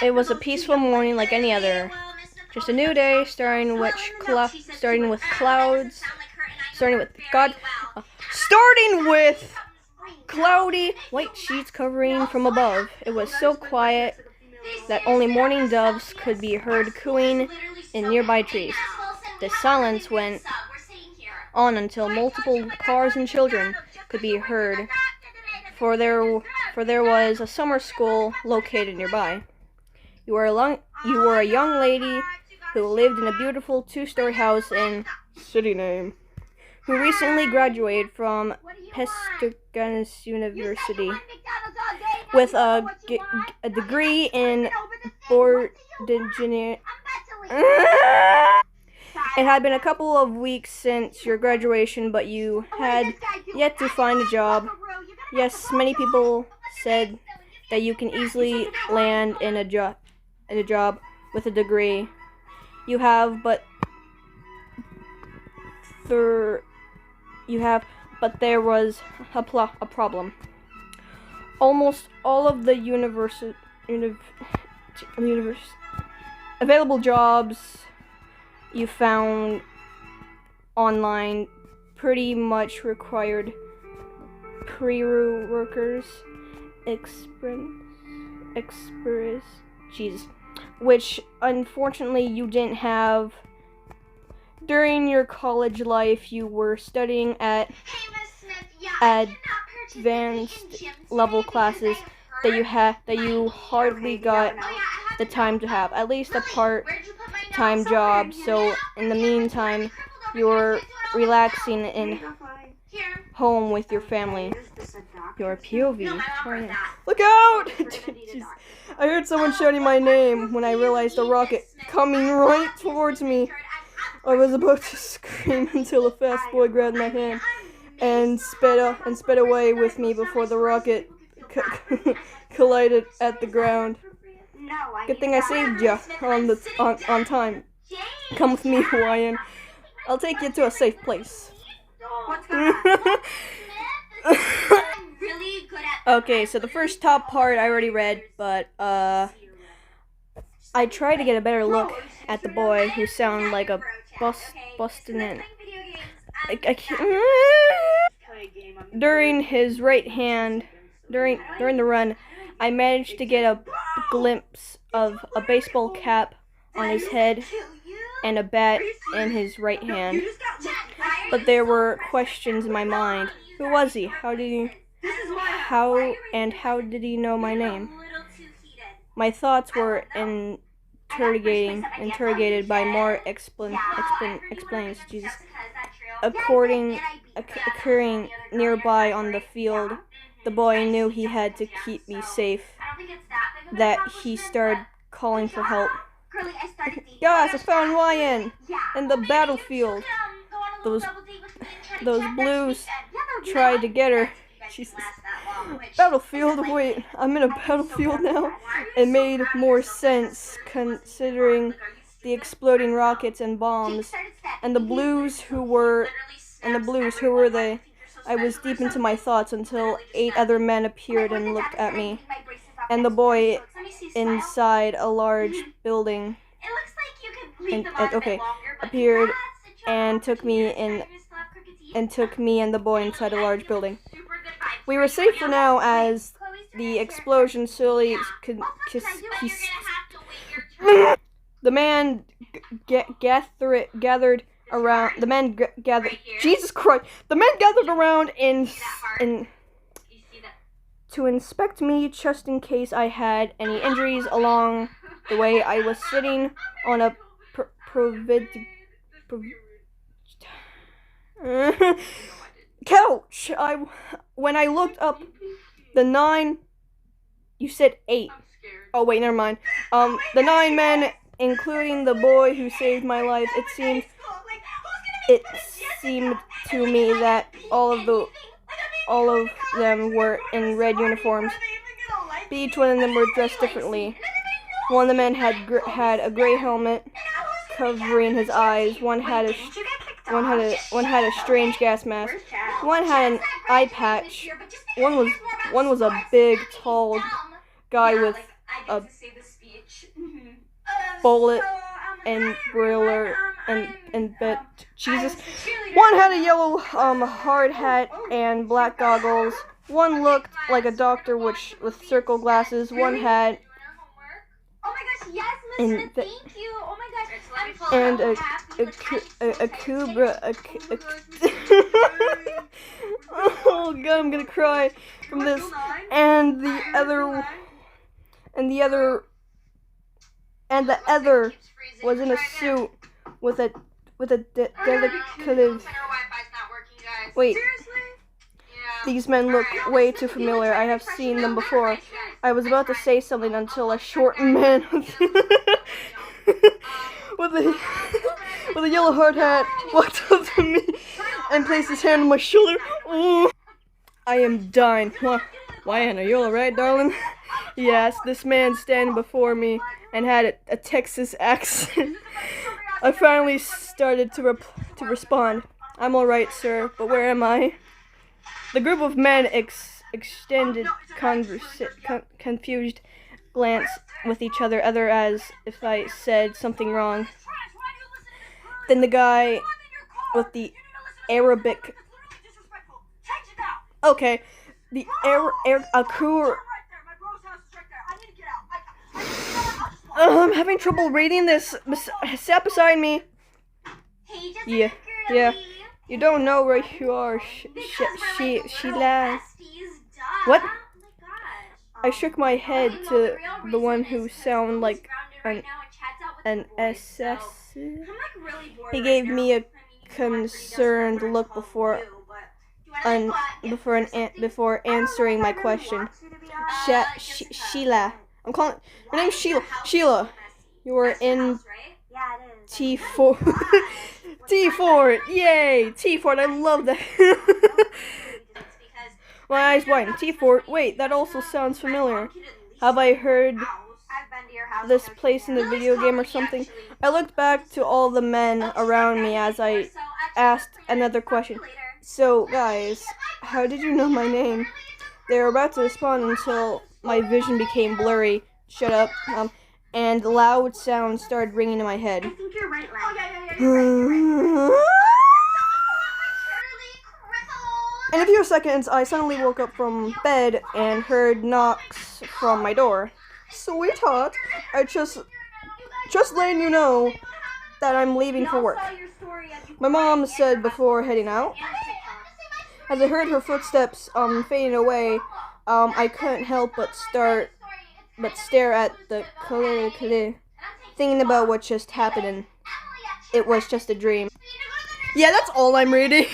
It was a peaceful morning like any other. Just a new day, starting with clouds, starting with cloudy white sheets covering from above. It was so quiet that only morning doves could be heard cooing in nearby trees. The silence went on until multiple cars and children could be heard, for there was a summer school located nearby. You were a young lady who lived in a beautiful two-story house in city name, who recently graduated from Pescadores University with a degree in board engineering. It had been a couple of weeks since your graduation, but you had yet to find a job. Yes, many people said that you can easily land in a job with a degree you have, but there was a problem. Almost all of the available jobs you found online pretty much required pre-workers experience, which unfortunately you didn't have. During your college life, you were studying at advanced level classes that you hardly got the time to have at least a part-time job. So in the meantime, you're relaxing in home with your family. Your POV. Look out! Jeez. I heard someone shouting my name when I realized a rocket coming right towards me. I was about to scream until a fast boy grabbed my hand and sped away with me before the rocket collided at the ground. Good thing I saved ya on time. Come with me, Hawaiian. I'll take you to a safe place. Okay, so the first top part I already read, but I tried to get a better look at the boy who sounded like a Bostonian. During the run, I managed to get a glimpse of a baseball cap on his head and a bat in his right hand. But there were questions in my mind. Who was he? How did he know my name? My thoughts were interrogated by more explains. Jesus. Occurring nearby on the field, the boy knew he had to keep me safe. That he started calling for help. Guys, I found Ryan in the battlefield. Those blues tried to get her. Jesus. Battlefield? Wait, I'm in a battlefield now? It made more sense considering the exploding rockets and bombs. And the blues, who were they? I was deep into my thoughts until 8 other men appeared and looked at me. And the boy inside a large building appeared and took me and the boy inside a large building. We were safe for now as the explosion slowly the man gathered around. The men gathered. Jesus Christ! The men gathered around to inspect me, just in case I had any injuries along the way. I was sitting on a couch. When I looked up, the 9. You said 8. Oh wait, never mind. The 9 men, including the boy who saved my life. It seemed to me that all of them were in red uniforms. But each one of them were dressed differently. One of the men had a gray helmet covering his eyes. One had a strange gas mask. One had an eye patch. One was a big, tall guy with bullet and broiler and bet Jesus. One had a yellow hard hat and black goggles. One looked like a doctor with circle glasses. One had and thank you. Oh my gosh. And a cobra. Oh god, I'm gonna cry from this. And the other was in a suit with a delicate. Wait. These men look way too familiar. I have seen them before. I was about to say something until a short man with a yellow hard hat walked up to me and placed his hand on my shoulder. Ooh. I am dying. Why, Anna, you alright, darling? Yes, this man standing before me and had a Texas accent. I finally started to respond. I'm alright, sir, but where am I? The group of men extended confused glance with each other, as if I said something wrong. Then the guy with the Arabic... Okay, the I'm having trouble reading this. Sat beside me. Yeah. You don't know where you are. She laughed. What? I shook my head to the one who sounded like an assassin. He gave me a concerned look before answering my question. Sheila. I'm calling her name's Sheila. Sheila, you were in T4. T4, yay! T4, I love that. My eyes widen. T4, wait, that also sounds familiar. Have I heard this place in the video game or something? I looked back to all the men around me as I asked another question. So, guys, how did you know my name? They were about to respond until my vision became blurry. Shut up. And loud sounds started ringing in my head. I think you're right, In a few seconds, I suddenly woke up from bed and heard knocks from my door. Sweetheart, I just letting you know that I'm leaving for work. My mom said before heading out. As I heard her footsteps fading away, I couldn't help but stare at the color, thinking about what just happened, and it was just a dream. Yeah, that's all I'm reading.